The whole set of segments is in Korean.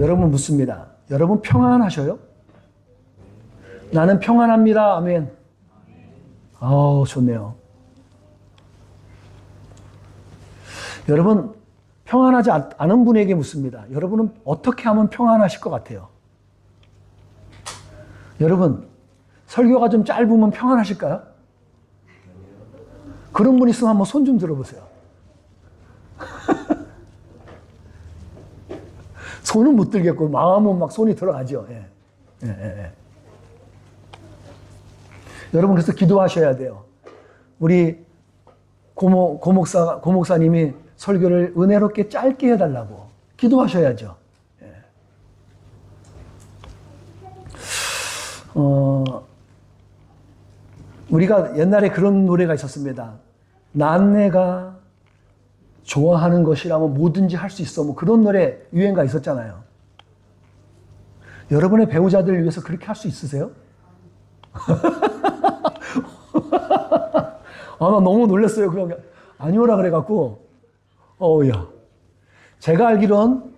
여러분 묻습니다. 여러분 평안하셔요? 나는 평안합니다. 아멘. 좋네요. 여러분 평안하지 않은 분에게 묻습니다. 여러분은 어떻게 하면 평안하실 것 같아요? 여러분 설교가 좀 짧으면 평안하실까요? 그런 분 있으면 한번 손 좀 들어보세요. 손은 못 들겠고 마음은 막 손이 들어가죠. 예. 여러분 그래서 기도하셔야 돼요. 우리 고목사님이 설교를 은혜롭게 짧게 해달라고 기도하셔야죠. 예. 우리가 옛날에 그런 노래가 있었습니다. 난 내가 좋아하는 것이라면 뭐든지 할 수 있어. 뭐 그런 노래 유행가 있었잖아요. 여러분의 배우자들을 위해서 그렇게 할 수 있으세요? 나 너무 놀랐어요. 그냥 아니오라 그래갖고, 야. 제가 알기론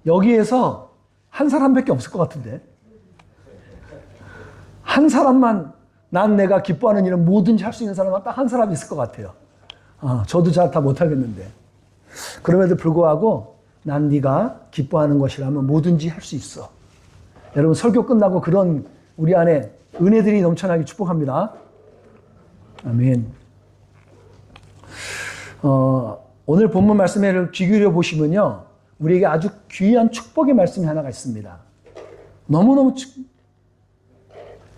여기에서 한 사람밖에 없을 것 같은데. 한 사람만 난 내가 기뻐하는 일은 뭐든지 할 수 있는 사람은 딱 한 사람 있을 것 같아요. 저도 잘 다 못하겠는데. 그럼에도 불구하고 난 네가 기뻐하는 것이라면 뭐든지 할 수 있어. 여러분 설교 끝나고 그런 우리 안에 은혜들이 넘쳐나기 축복합니다. 아멘. 오늘 본문 말씀에 귀 기울여 보시면요. 우리에게 아주 귀한 축복의 말씀이 하나가 있습니다. 너무너무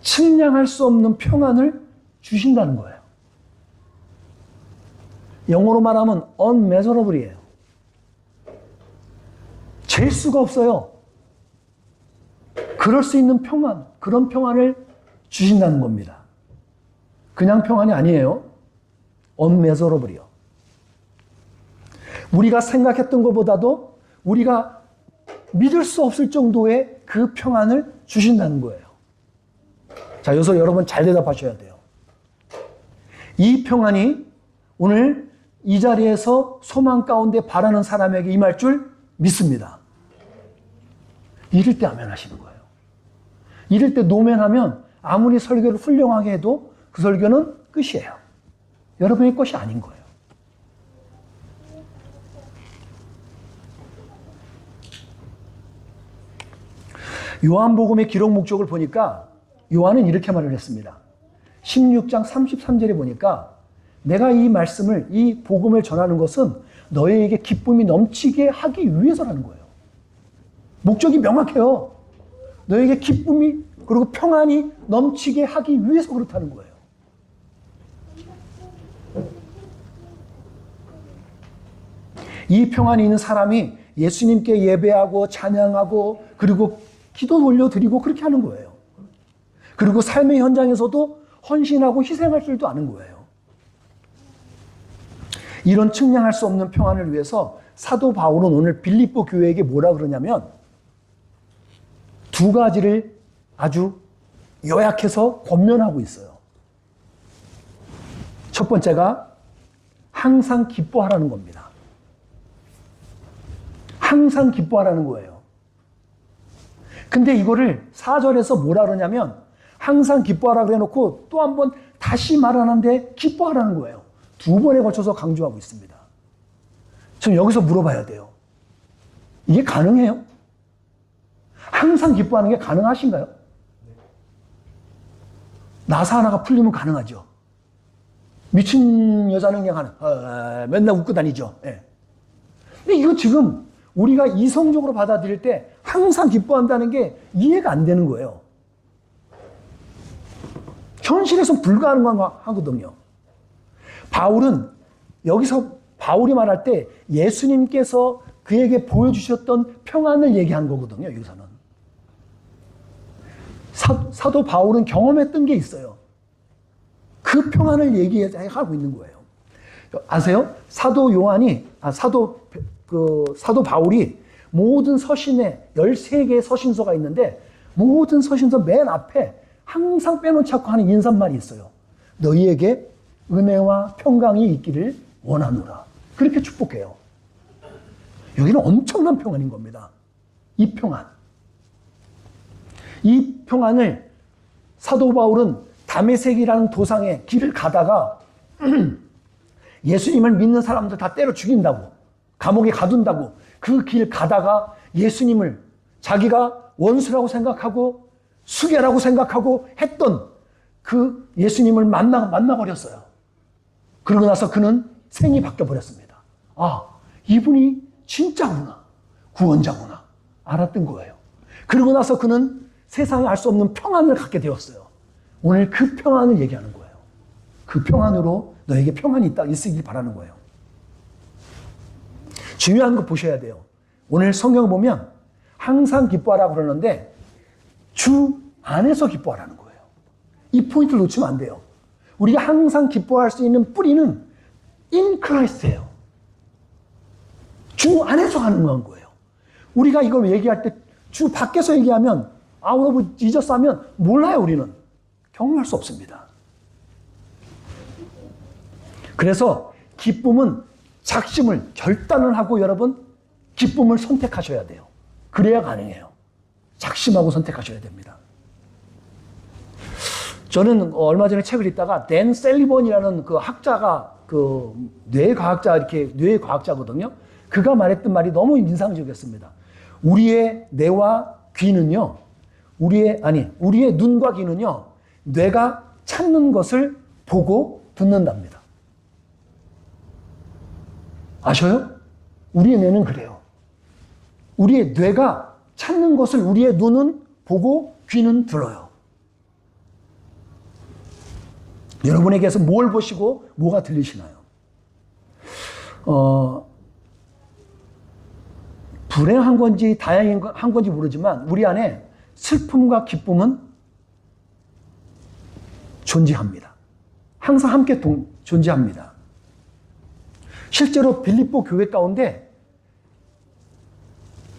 측량할 수 없는 평안을 주신다는 거예요. 영어로 말하면 unmeasurable이에요. 잴 수가 없어요. 그럴 수 있는 평안, 그런 평안을 주신다는 겁니다. 그냥 평안이 아니에요. unmeasurable이요. 우리가 생각했던 것보다도 우리가 믿을 수 없을 정도의 그 평안을 주신다는 거예요. 자, 여기서 여러분 잘 대답하셔야 돼요. 이 평안이 오늘 이 자리에서 소망 가운데 바라는 사람에게 임할 줄 믿습니다. 이럴 때 아멘 하시는 거예요. 이럴 때 노멘하면 아무리 설교를 훌륭하게 해도 그 설교는 끝이에요. 여러분의 것이 아닌 거예요. 요한복음의 기록 목적을 보니까 요한은 이렇게 말을 했습니다. 16장 33절에 보니까 내가 이 말씀을, 이 복음을 전하는 것은 너희에게 기쁨이 넘치게 하기 위해서라는 거예요. 목적이 명확해요. 너희에게 기쁨이 그리고 평안이 넘치게 하기 위해서 그렇다는 거예요. 이 평안이 있는 사람이 예수님께 예배하고 찬양하고 그리고 기도 올려드리고 그렇게 하는 거예요. 그리고 삶의 현장에서도 헌신하고 희생할 줄도 아는 거예요. 이런 측량할 수 없는 평안을 위해서 사도 바울은 오늘 빌립보 교회에게 뭐라 그러냐면 두 가지를 아주 요약해서 권면하고 있어요. 첫 번째가 항상 기뻐하라는 겁니다. 항상 기뻐하라는 거예요. 근데 이거를 4절에서 뭐라 그러냐면 항상 기뻐하라 그래놓고 또 한 번 다시 말하는데 기뻐하라는 거예요. 두 번에 걸쳐서 강조하고 있습니다. 전 여기서 물어봐야 돼요. 이게 가능해요? 항상 기뻐하는 게 가능하신가요? 나사 하나가 풀리면 가능하죠. 미친 여자는 그냥 맨날 웃고 다니죠. 네. 근데 이거 지금 우리가 이성적으로 받아들일 때 항상 기뻐한다는 게 이해가 안 되는 거예요. 현실에서 불가능하거든요. 바울은 여기서 바울이 말할 때 예수님께서 그에게 보여주셨던 평안을 얘기한 거거든요. 여기서는. 사도 바울은 경험했던 게 있어요. 그 평안을 얘기하고 있는 거예요. 아세요? 사도 바울이 모든 서신에 13개의 서신서가 있는데 모든 서신서 맨 앞에 항상 빼놓지 않고 하는 인사말이 있어요. 너희에게 은혜와 평강이 있기를 원하노라. 그렇게 축복해요. 여기는 엄청난 평안인 겁니다. 이 평안. 이 평안을 사도 바울은 다메섹이라는 도상에 길을 가다가 예수님을 믿는 사람들 다 때려 죽인다고, 감옥에 가둔다고, 그 길 가다가 예수님을 자기가 원수라고 생각하고 수괴라고 생각하고 했던 그 예수님을 만나버렸어요. 그러고 나서 그는 생이 바뀌어버렸습니다. 아, 이분이 진짜구나. 구원자구나. 알았던 거예요. 그러고 나서 그는 세상에 알 수 없는 평안을 갖게 되었어요. 오늘 그 평안을 얘기하는 거예요. 그 평안으로 너에게 평안이 있으길 바라는 거예요. 중요한 거 보셔야 돼요. 오늘 성경 보면 항상 기뻐하라고 그러는데 주 안에서 기뻐하라는 거예요. 이 포인트를 놓치면 안 돼요. 우리가 항상 기뻐할 수 있는 뿌리는 in Christ예요. 주 안에서 가능한 거예요. 우리가 이걸 얘기할 때 주 밖에서 얘기하면 out of Jesus 하면 몰라요, 우리는. 경험할 수 없습니다. 그래서 기쁨은 작심을, 결단을 하고 여러분 기쁨을 선택하셔야 돼요. 그래야 가능해요. 작심하고 선택하셔야 됩니다. 저는 얼마 전에 책을 읽다가 댄 셀리번이라는 그 학자가 그 뇌과학자거든요. 그가 말했던 말이 너무 인상적이었습니다. 우리의 뇌와 귀는요, 우리의 눈과 귀는요, 뇌가 찾는 것을 보고 듣는답니다. 아셔요? 우리의 뇌는 그래요. 우리의 뇌가 찾는 것을 우리의 눈은 보고 귀는 들어요. 여러분에게서 뭘 보시고 뭐가 들리시나요? 불행한 건지 다행한 건지 모르지만 우리 안에 슬픔과 기쁨은 존재합니다. 항상 함께 존재합니다. 실제로 빌립보 교회 가운데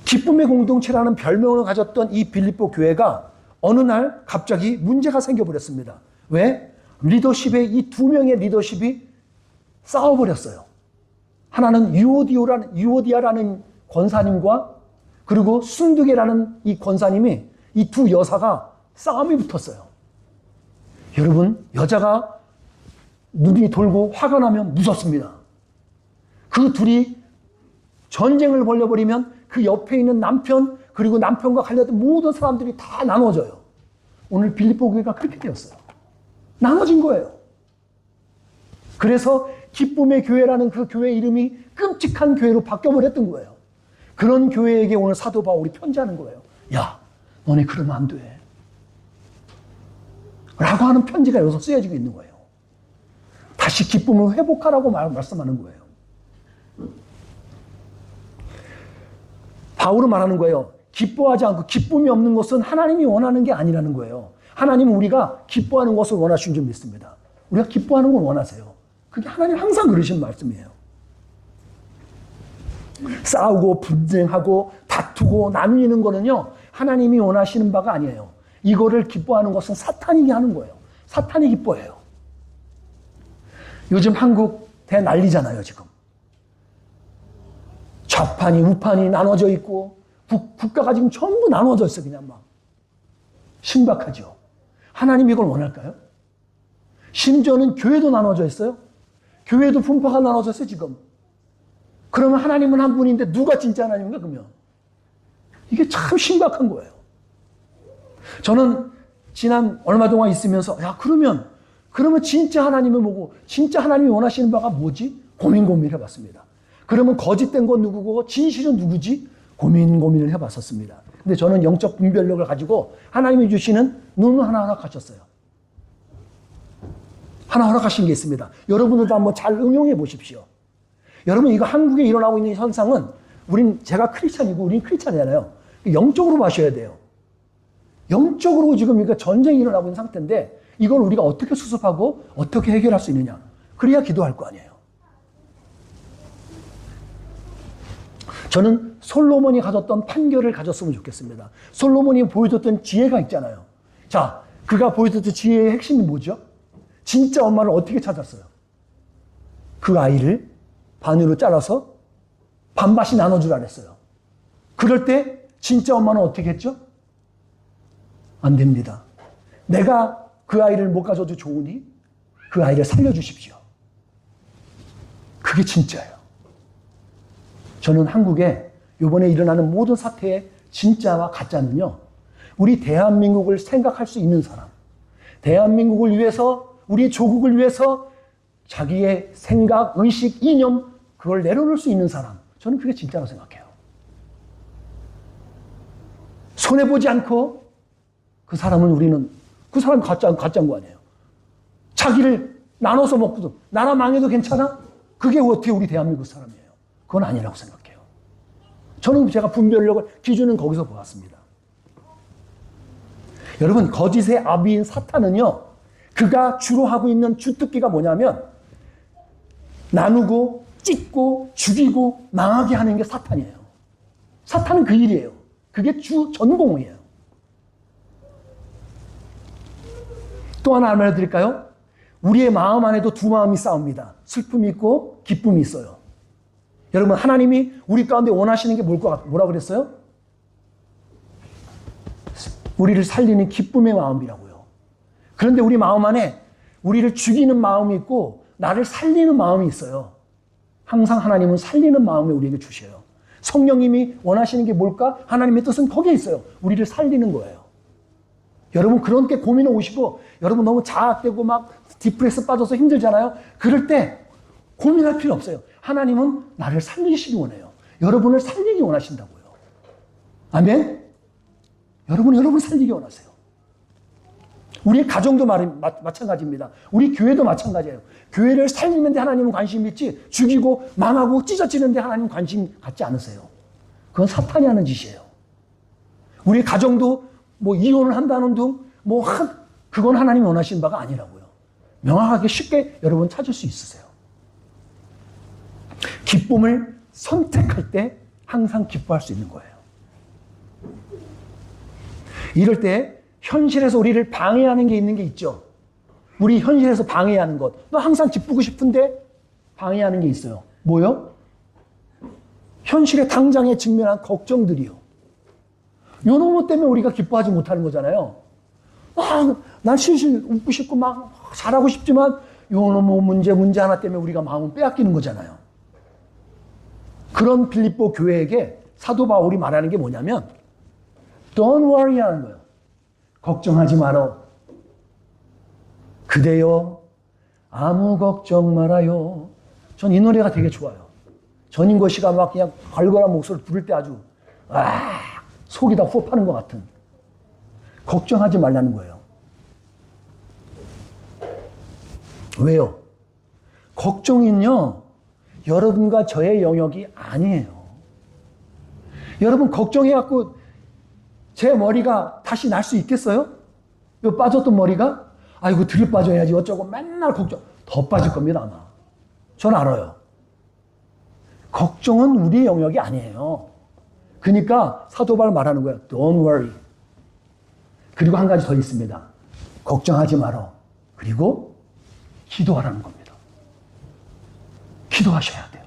기쁨의 공동체라는 별명을 가졌던 이 빌립보 교회가 어느 날 갑자기 문제가 생겨버렸습니다. 왜? 리더십의 이 두 명의 리더십이 싸워버렸어요. 하나는 유오디아라는 권사님과 그리고 순두계라는 이 권사님이 이 두 여사가 싸움이 붙었어요. 여러분, 여자가 눈이 돌고 화가 나면 무섭습니다. 그 둘이 전쟁을 벌여버리면 그 옆에 있는 남편 그리고 남편과 관련된 모든 사람들이 다 나눠져요. 오늘 빌립보 교회가 그렇게 되었어요. 나눠진 거예요. 그래서 기쁨의 교회라는 그 교회 이름이 끔찍한 교회로 바뀌어버렸던 거예요. 그런 교회에게 오늘 사도 바울이 편지하는 거예요. 야, 너네 그러면 안 돼. 라고 하는 편지가 여기서 쓰여지고 있는 거예요. 다시 기쁨을 회복하라고 말씀하는 거예요. 바울은 말하는 거예요. 기뻐하지 않고 기쁨이 없는 것은 하나님이 원하는 게 아니라는 거예요. 하나님은 우리가 기뻐하는 것을 원하시는 줄 믿습니다. 우리가 기뻐하는 걸 원하세요. 그게 하나님 항상 그러신 말씀이에요. 싸우고 분쟁하고 다투고 나누는 거는요, 하나님이 원하시는 바가 아니에요. 이거를 기뻐하는 것은 사탄이 하는 거예요. 사탄이 기뻐해요. 요즘 한국 대난리잖아요, 지금. 좌판이 우판이 나눠져 있고 국가가 지금 전부 나눠져 있어. 그냥 막 신박하죠. 하나님이 이걸 원할까요? 심지어는 교회도 나눠져 있어요. 교회도 분파가 나눠져 있어요, 지금. 그러면 하나님은 한 분인데 누가 진짜 하나님인가, 그러면? 이게 참 신박한 거예요. 저는 지난 얼마 동안 있으면서, 야, 그러면 진짜 하나님은 뭐고, 진짜 하나님이 원하시는 바가 뭐지? 고민을 해봤습니다. 그러면 거짓된 건 누구고, 진실은 누구지? 고민을 해봤었습니다. 근데 저는 영적 분별력을 가지고 하나님이 주시는 눈을 하나 허락하셨어요. 하나 허락하신 게 있습니다. 여러분들도 한번 잘 응용해 보십시오. 여러분, 이거 한국에 일어나고 있는 현상은 제가 크리스찬이고 우린 크리스찬이잖아요. 영적으로 마셔야 돼요. 영적으로 지금 이거 전쟁이 일어나고 있는 상태인데 이걸 우리가 어떻게 수습하고 어떻게 해결할 수 있느냐. 그래야 기도할 거 아니에요. 저는 솔로몬이 가졌던 판결을 가졌으면 좋겠습니다. 솔로몬이 보여줬던 지혜가 있잖아요. 자, 그가 보여줬던 지혜의 핵심이 뭐죠? 진짜 엄마를 어떻게 찾았어요? 그 아이를 반으로 잘라서 반반씩 나눠주라 그랬어요. 그럴 때 진짜 엄마는 어떻게 했죠? 안 됩니다. 내가 그 아이를 못 가져도 좋으니 그 아이를 살려주십시오. 그게 진짜예요. 저는 한국에 이번에 일어나는 모든 사태의 진짜와 가짜는요, 우리 대한민국을 생각할 수 있는 사람, 대한민국을 위해서, 우리 조국을 위해서 자기의 생각, 의식, 이념, 그걸 내려놓을 수 있는 사람, 저는 그게 진짜라고 생각해요. 손해보지 않고 그 사람은 우리는, 그 사람이 가짜인 거 아니에요. 자기를 나눠서 먹고도 나라 망해도 괜찮아? 그게 어떻게 우리 대한민국 사람이에요? 그건 아니라고 생각해요. 저는 제가 분별력을, 기준은 거기서 보았습니다. 여러분, 거짓의 아비인 사탄은요, 그가 주로 하고 있는 주특기가 뭐냐면 나누고 찢고 죽이고 망하게 하는 게 사탄이에요. 사탄은 그 일이에요. 그게 주 전공이에요. 또 하나 알려드릴까요? 우리의 마음 안에도 두 마음이 싸웁니다. 슬픔이 있고 기쁨이 있어요. 여러분, 하나님이 우리 가운데 원하시는 게 뭐라 그랬어요? 우리를 살리는 기쁨의 마음이라고요. 그런데 우리 마음 안에 우리를 죽이는 마음이 있고 나를 살리는 마음이 있어요. 항상 하나님은 살리는 마음을 우리에게 주셔요. 성령님이 원하시는 게 뭘까? 하나님의 뜻은 거기에 있어요. 우리를 살리는 거예요. 여러분, 그렇게 고민을 오시고 여러분 너무 자학되고 막 디프레스 빠져서 힘들잖아요. 그럴 때 고민할 필요 없어요. 하나님은 나를 살리시기 원해요. 여러분을 살리기 원하신다고요. 아멘? 여러분 살리기 원하세요. 우리 가정도 마찬가지입니다. 우리 교회도 마찬가지예요. 교회를 살리는데 하나님은 관심이 있지, 죽이고 망하고 찢어지는데 하나님은 관심 갖지 않으세요. 그건 사탄이 하는 짓이에요. 우리 가정도 뭐 이혼을 한다는 등 그건 하나님이 원하시는 바가 아니라고요. 명확하게 쉽게 여러분 찾을 수 있으세요. 기쁨을 선택할 때 항상 기뻐할 수 있는 거예요. 이럴 때 현실에서 우리를 방해하는 게 있는 게 있죠. 우리 현실에서 방해하는 것. 너 항상 기쁘고 싶은데 방해하는 게 있어요. 뭐요? 현실에 당장에 직면한 걱정들이요. 요런 것 때문에 우리가 기뻐하지 못하는 거잖아요. 난 실실 웃고 싶고 막 잘하고 싶지만 요런 문제 하나 때문에 우리가 마음을 빼앗기는 거잖아요. 그런 빌립보 교회에게 사도 바울이 말하는 게 뭐냐면 Don't worry 하는 거예요. 걱정하지 마라. 그대여 아무 걱정 말아요. 전 이 노래가 되게 좋아요. 전인권 씨가 막 그냥 걸걸한 목소리를 부를 때 아주 속이 다 후업하는 것 같은. 걱정하지 말라는 거예요. 왜요? 걱정은요, 여러분과 저의 영역이 아니에요. 여러분 걱정해갖고 제 머리가 다시 날 수 있겠어요? 요 빠졌던 머리가? 이거 들 빠져야지 어쩌고 맨날 걱정. 더 빠질 겁니다, 아마. 전 알아요. 걱정은 우리의 영역이 아니에요. 그러니까 사도 바울 말하는 거예요. Don't worry. 그리고 한 가지 더 있습니다. 걱정하지 마라. 그리고 기도하라는 겁니다. 기도하셔야 돼요.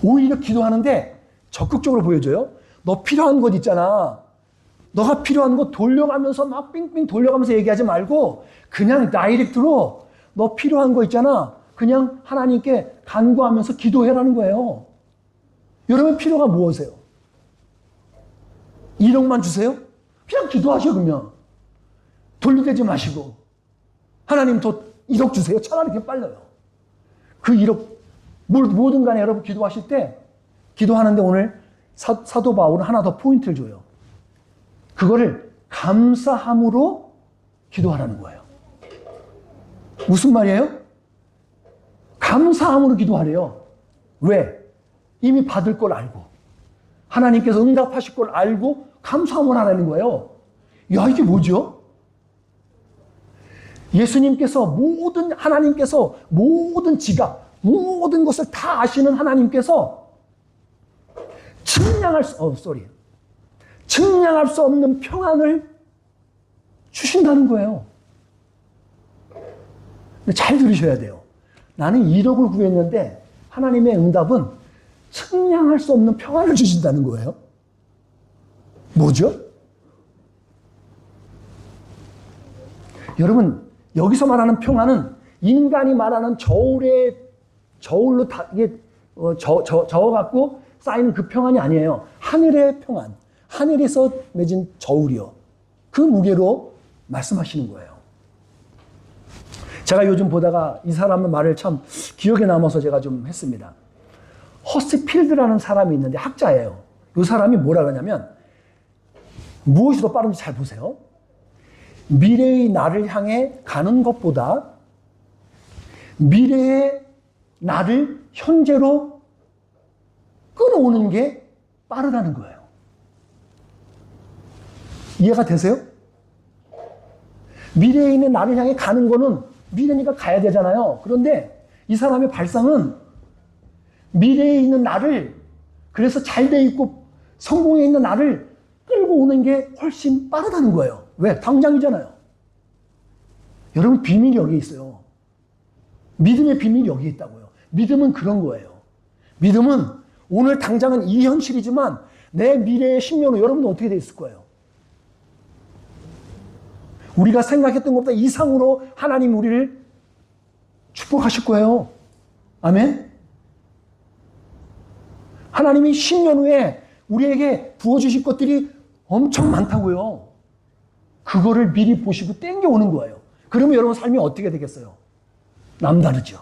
오히려 기도하는데 적극적으로 보여줘요. 너 필요한 것 있잖아. 너가 필요한 거 돌려가면서 막 삥삥 돌려가면서 얘기하지 말고 그냥 다이렉트로 너 필요한 거 있잖아. 그냥 하나님께 간구하면서 기도해라는 거예요. 여러분 필요가 무엇이에요? 1억만 주세요? 그냥 기도하셔 그러면. 돌리대지 마시고 하나님 저 1억 주세요. 차라리 그게 빨라요. 그 1억 뭐든 간에 여러분 기도하실 때 기도하는데 오늘 사도 바울은 하나 더 포인트를 줘요. 그거를 감사함으로 기도하라는 거예요. 무슨 말이에요? 감사함으로 기도하래요. 왜? 이미 받을 걸 알고 하나님께서 응답하실 걸 알고 감사함을 하라는 거예요. 야, 이게 뭐죠? 하나님께서 모든 지각, 모든 것을 다 아시는 하나님께서 측량할 수 없는 평안을 주신다는 거예요. 잘 들으셔야 돼요. 나는 1억을 구했는데 하나님의 응답은 측량할 수 없는 평안을 주신다는 거예요. 뭐죠? 여러분, 여기서 말하는 평안은 인간이 말하는 저울로 다 이게 저어갖고 쌓이는 그 평안이 아니에요. 하늘의 평안, 하늘에서 맺은 저울이요. 그 무게로 말씀하시는 거예요. 제가 요즘 보다가 이 사람의 말을 참 기억에 남아서 제가 좀 했습니다. 허스필드라는 사람이 있는데 학자예요. 이 사람이 뭐라 그러냐면 무엇이 더 빠른지 잘 보세요. 미래의 나를 향해 가는 것보다 미래의 나를 현재로 끌어오는 게 빠르다는 거예요. 이해가 되세요? 미래에 있는 나를 향해 가는 거는 미래니까 가야 되잖아요. 그런데 이 사람의 발상은 미래에 있는 나를, 그래서 잘 돼 있고 성공해 있는 나를 끌고 오는 게 훨씬 빠르다는 거예요. 왜? 당장이잖아요. 여러분, 비밀이 여기 있어요. 믿음의 비밀이 여기 있다고요. 믿음은 그런 거예요. 믿음은 오늘 당장은 이 현실이지만 내 미래의 10년 후 여러분은 어떻게 돼 있을 거예요? 우리가 생각했던 것보다 이상으로 하나님 우리를 축복하실 거예요. 아멘? 하나님이 10년 후에 우리에게 부어주실 것들이 엄청 많다고요. 그거를 미리 보시고 땡겨오는 거예요. 그러면 여러분 삶이 어떻게 되겠어요? 남다르죠.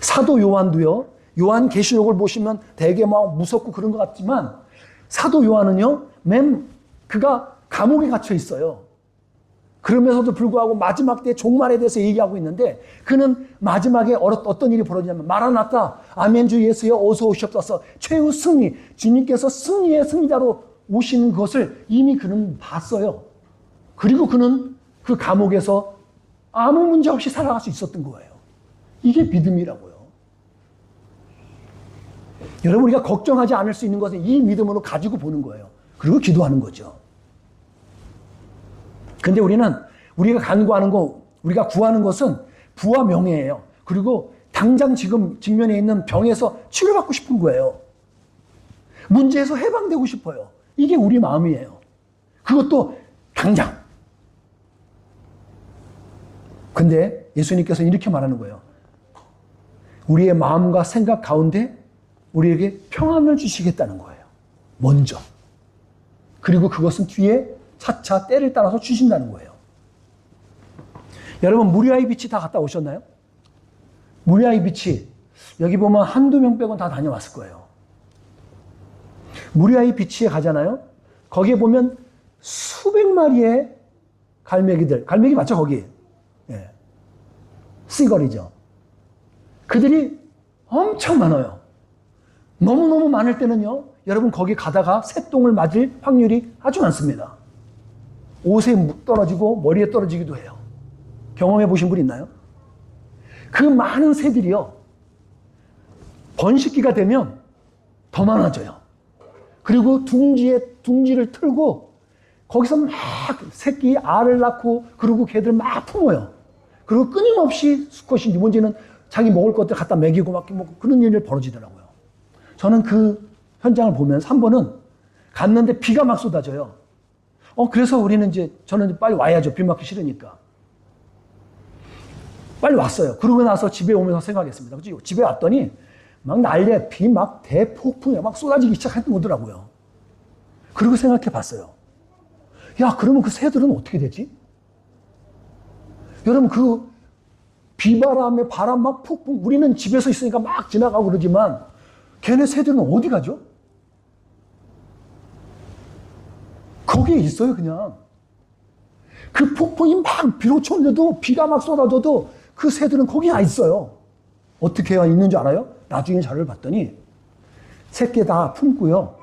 사도 요한도요. 요한계시록을 보시면 되게 막 무섭고 그런 것 같지만 사도 요한은요. 그가 감옥에 갇혀 있어요. 그러면서도 불구하고 마지막 때 종말에 대해서 얘기하고 있는데 그는 마지막에 어떤 일이 벌어지냐면 마라나타 아멘 주 예수여 어서 오시옵소서 최후 승리 주님께서 승리의 승리자로 오시는 것을 이미 그는 봤어요. 그리고 그는 그 감옥에서 아무 문제 없이 살아갈 수 있었던 거예요. 이게 믿음이라고요. 여러분 우리가 걱정하지 않을 수 있는 것은 이 믿음으로 가지고 보는 거예요. 그리고 기도하는 거죠. 근데 우리가 간구하는 거, 우리가 구하는 것은 부와 명예예요. 그리고 당장 지금 직면에 있는 병에서 치료받고 싶은 거예요. 문제에서 해방되고 싶어요. 이게 우리 마음이에요. 그것도 당장. 근데 예수님께서는 이렇게 말하는 거예요. 우리의 마음과 생각 가운데 우리에게 평안을 주시겠다는 거예요. 먼저. 그리고 그것은 뒤에 차차 때를 따라서 주신다는 거예요. 여러분 무리아의 빛이 다 갔다 오셨나요? 무리아의 빛이 여기 보면 한두 명 빼고는 다 다녀왔을 거예요. 무리아의 빛에 가잖아요. 거기에 보면 수백 마리의 갈매기들, 갈매기 맞죠 거기? 예. 씨걸이죠. 그들이 엄청 많아요. 너무너무 많을 때는요. 여러분 거기 가다가 새똥을 맞을 확률이 아주 많습니다. 옷에 떨어지고 머리에 떨어지기도 해요. 경험해 보신 분 있나요? 그 많은 새들이요. 번식기가 되면 더 많아져요. 그리고 둥지를 틀고 거기서 막 새끼 알을 낳고 그리고 걔들 막 품어요. 그리고 끊임없이 수컷인지 뭔지는 자기 먹을 것들 갖다 먹이고 막 그런 일이 벌어지더라고요. 저는 그 현장을 보면서 한 번은 갔는데 비가 막 쏟아져요. 그래서 저는 빨리 와야죠. 비 맞기 싫으니까. 빨리 왔어요. 그러고 나서 집에 오면서 생각했습니다. 그치? 집에 왔더니 막 난리에 비 막 대폭풍이 막 쏟아지기 시작했던 거더라고요. 그리고 생각해 봤어요. 야, 그러면 그 새들은 어떻게 되지? 여러분, 그 비바람에 바람 막 폭풍, 우리는 집에서 있으니까 막 지나가고 그러지만 걔네 새들은 어디 가죠? 거기에 있어요, 그냥. 그 폭풍이 막 비로 쳤는데도 비가 막 쏟아져도 그 새들은 거기에 있어요. 어떻게 해야 있는 줄 알아요? 나중에 자료를 봤더니 새끼 다 품고요.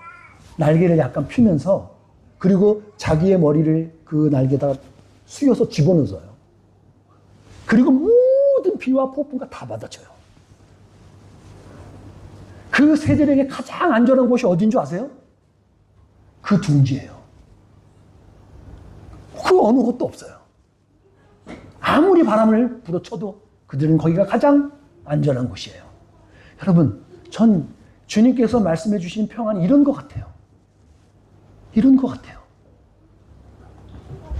날개를 약간 펴면서 그리고 자기의 머리를 그 날개에다가 숙여서 집어넣어요. 그리고 모든 비와 폭풍과 다 받아쳐요. 그 새들에게 가장 안전한 곳이 어딘 줄 아세요? 그 둥지예요. 그 어느 곳도 없어요. 아무리 바람을 불어쳐도 그들은 거기가 가장 안전한 곳이에요. 여러분, 전 주님께서 말씀해 주신 평안이 이런 것 같아요. 이런 것 같아요.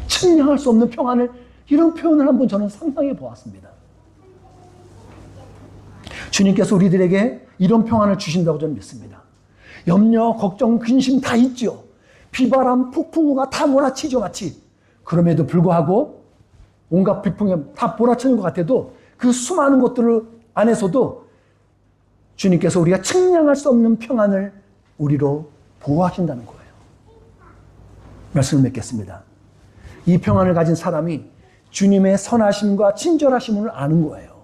측량할 수 없는 평안을, 이런 표현을 한번 저는 상상해 보았습니다. 주님께서 우리들에게 이런 평안을 주신다고 저는 믿습니다. 염려, 걱정, 근심 다 있죠. 비바람, 폭풍우가 다 몰아치죠, 마치. 그럼에도 불구하고 온갖 비풍이 다 몰아치는 것 같아도 그 수많은 것들 안에서도 주님께서 우리가 측량할 수 없는 평안을 우리로 보호하신다는 거예요. 말씀을 맺겠습니다. 이 평안을 가진 사람이 주님의 선하심과 친절하심을 아는 거예요.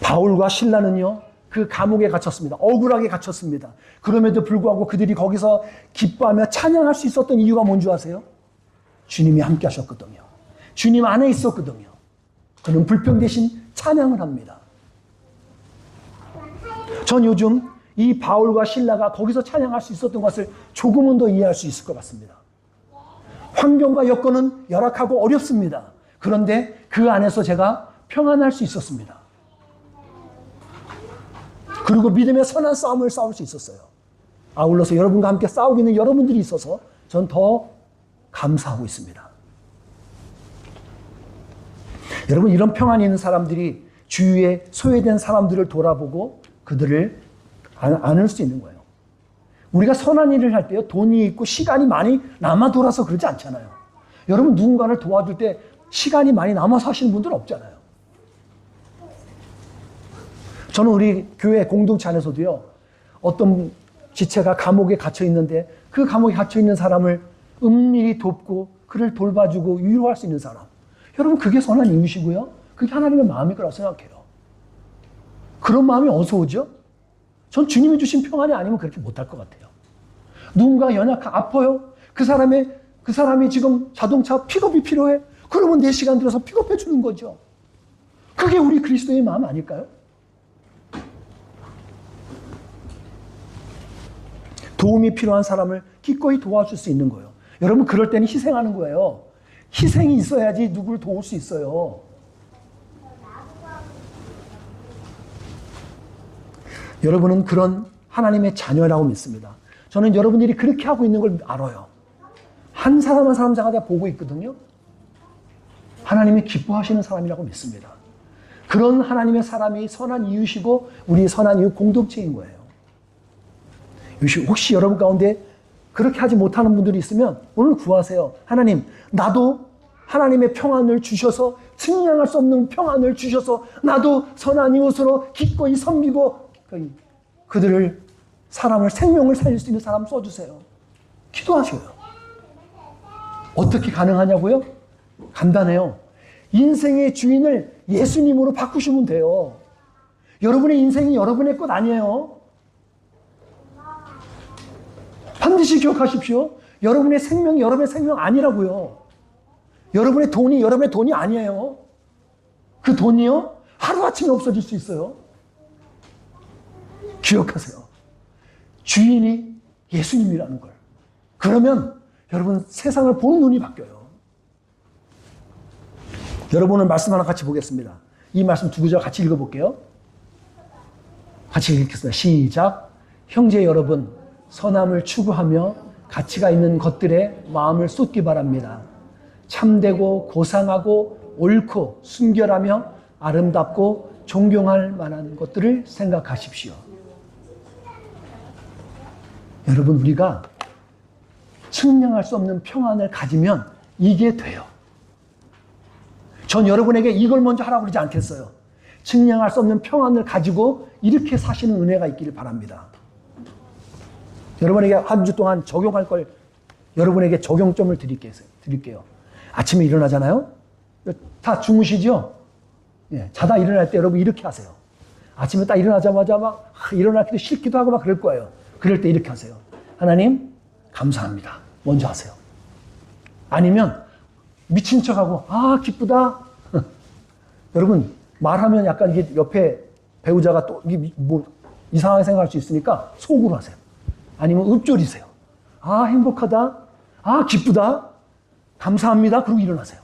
바울과 실라는요, 그 감옥에 갇혔습니다. 억울하게 갇혔습니다. 그럼에도 불구하고 그들이 거기서 기뻐하며 찬양할 수 있었던 이유가 뭔지 아세요? 주님이 함께 하셨거든요. 주님 안에 있었거든요. 그는 불평 대신 찬양을 합니다. 전 요즘 이 바울과 실라가 거기서 찬양할 수 있었던 것을 조금은 더 이해할 수 있을 것 같습니다. 환경과 여건은 열악하고 어렵습니다. 그런데 그 안에서 제가 평안할 수 있었습니다. 그리고 믿음의 선한 싸움을 싸울 수 있었어요. 아울러서 여러분과 함께 싸우고 있는 여러분들이 있어서 전 더 감사하고 있습니다. 여러분, 이런 평안이 있는 사람들이 주위에 소외된 사람들을 돌아보고 그들을 안을 수 있는 거예요. 우리가 선한 일을 할 때요, 돈이 있고 시간이 많이 남아 돌아서 그러지 않잖아요. 여러분, 누군가를 도와줄 때 시간이 많이 남아서 하시는 분들은 없잖아요. 저는 우리 교회 공동체 안에서도요, 어떤 지체가 감옥에 갇혀 있는데 그 감옥에 갇혀 있는 사람을 은밀히 돕고 그를 돌봐주고 위로할 수 있는 사람. 여러분, 그게 선한 이웃이고요. 그게 하나님의 마음일 거라고 생각해요. 그런 마음이 어디서 오죠? 전 주님이 주신 평안이 아니면 그렇게 못할 것 같아요. 누군가 아파요. 그 사람이 지금 자동차 픽업이 필요해. 그러면 4시간 들어서 픽업해 주는 거죠. 그게 우리 그리스도의 마음 아닐까요? 도움이 필요한 사람을 기꺼이 도와줄 수 있는 거예요. 여러분, 그럴 때는 희생하는 거예요. 희생이 있어야지 누구를 도울 수 있어요. 여러분은 그런 하나님의 자녀라고 믿습니다. 저는 여러분들이 그렇게 하고 있는 걸 알아요. 한 사람 한 사람 제가 다 보고 있거든요. 하나님이 기뻐하시는 사람이라고 믿습니다. 그런 하나님의 사람이 선한 이웃이고 우리 선한 이웃 공동체인 거예요. 혹시 여러분 가운데 그렇게 하지 못하는 분들이 있으면 오늘 구하세요. 하나님, 나도 하나님의 평안을 주셔서, 측량할 수 없는 평안을 주셔서 나도 선한 이웃으로 기꺼이 섬기고 그들을, 사람을, 생명을 살릴 수 있는 사람 써주세요. 기도하셔요. 어떻게 가능하냐고요? 간단해요. 인생의 주인을 예수님으로 바꾸시면 돼요. 여러분의 인생이 여러분의 것 아니에요. 반드시 기억하십시오. 여러분의 생명이 여러분의 생명 아니라고요. 여러분의 돈이 여러분의 돈이 아니에요. 그 돈이요, 하루아침에 없어질 수 있어요. 기억하세요. 주인이 예수님이라는 걸. 그러면 여러분 세상을 보는 눈이 바뀌어요. 여러분은 말씀 하나 같이 보겠습니다. 이 말씀 2구절 같이 읽어볼게요. 같이 읽겠습니다. 시작. 형제 여러분, 선함을 추구하며 가치가 있는 것들에 마음을 쏟기 바랍니다. 참되고 고상하고 옳고 순결하며 아름답고 존경할 만한 것들을 생각하십시오. 여러분, 우리가 측량할 수 없는 평안을 가지면 이게 돼요. 전 여러분에게 이걸 먼저 하라고 그러지 않겠어요. 측량할 수 없는 평안을 가지고 이렇게 사시는 은혜가 있기를 바랍니다. 여러분에게 한 주 동안 적용할 걸 여러분에게 적용점을 드릴게요. 아침에 일어나잖아요? 다 주무시죠? 예, 자다 일어날 때 여러분 이렇게 하세요. 아침에 딱 일어나자마자 막 일어나기도 싫기도 하고 막 그럴 거예요. 그럴 때 이렇게 하세요. 하나님, 감사합니다. 먼저 하세요. 아니면 미친 척하고, 기쁘다. 여러분, 말하면 약간 이게 옆에 배우자가 또 뭐 이상하게 생각할 수 있으니까 속으로 하세요. 아니면 읊조리세요. 행복하다. 기쁘다. 감사합니다. 그러고 일어나세요.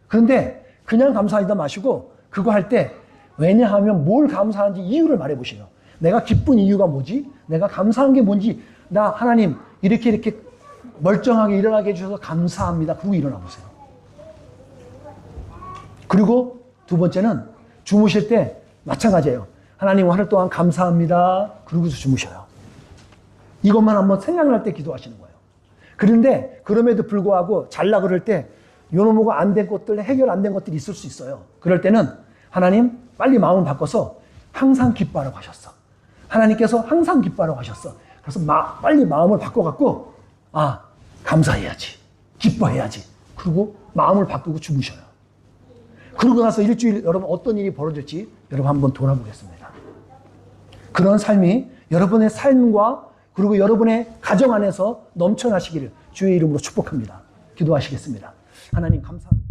그런데 그냥 감사합니다 마시고 그거 할 때 왜냐하면 뭘 감사한지 이유를 말해보세요. 내가 기쁜 이유가 뭐지? 내가 감사한 게 뭔지. 나 하나님 이렇게 멀쩡하게 일어나게 해주셔서 감사합니다. 그러고 일어나 보세요. 그리고 두 번째는 주무실 때 마찬가지예요. 하나님 하루 동안 감사합니다. 그러고서 주무셔요. 이것만 한번 생각날 때 기도하시는 거예요. 그런데 그럼에도 불구하고 잘라 그럴 때 요놈가 안 된 것들, 해결 안 된 것들이 있을 수 있어요. 그럴 때는 하나님 빨리 마음을 바꿔서 항상 기뻐하라고 하셨어. 하나님께서 항상 기뻐하라고 하셨어. 그래서 빨리 마음을 바꿔갖고 감사해야지. 기뻐해야지. 그리고 마음을 바꾸고 주무셔요. 그러고 나서 일주일 여러분 어떤 일이 벌어질지 여러분 한번 돌아보겠습니다. 그런 삶이 여러분의 삶과 그리고 여러분의 가정 안에서 넘쳐나시기를 주의 이름으로 축복합니다. 기도하시겠습니다. 하나님 감사합니다.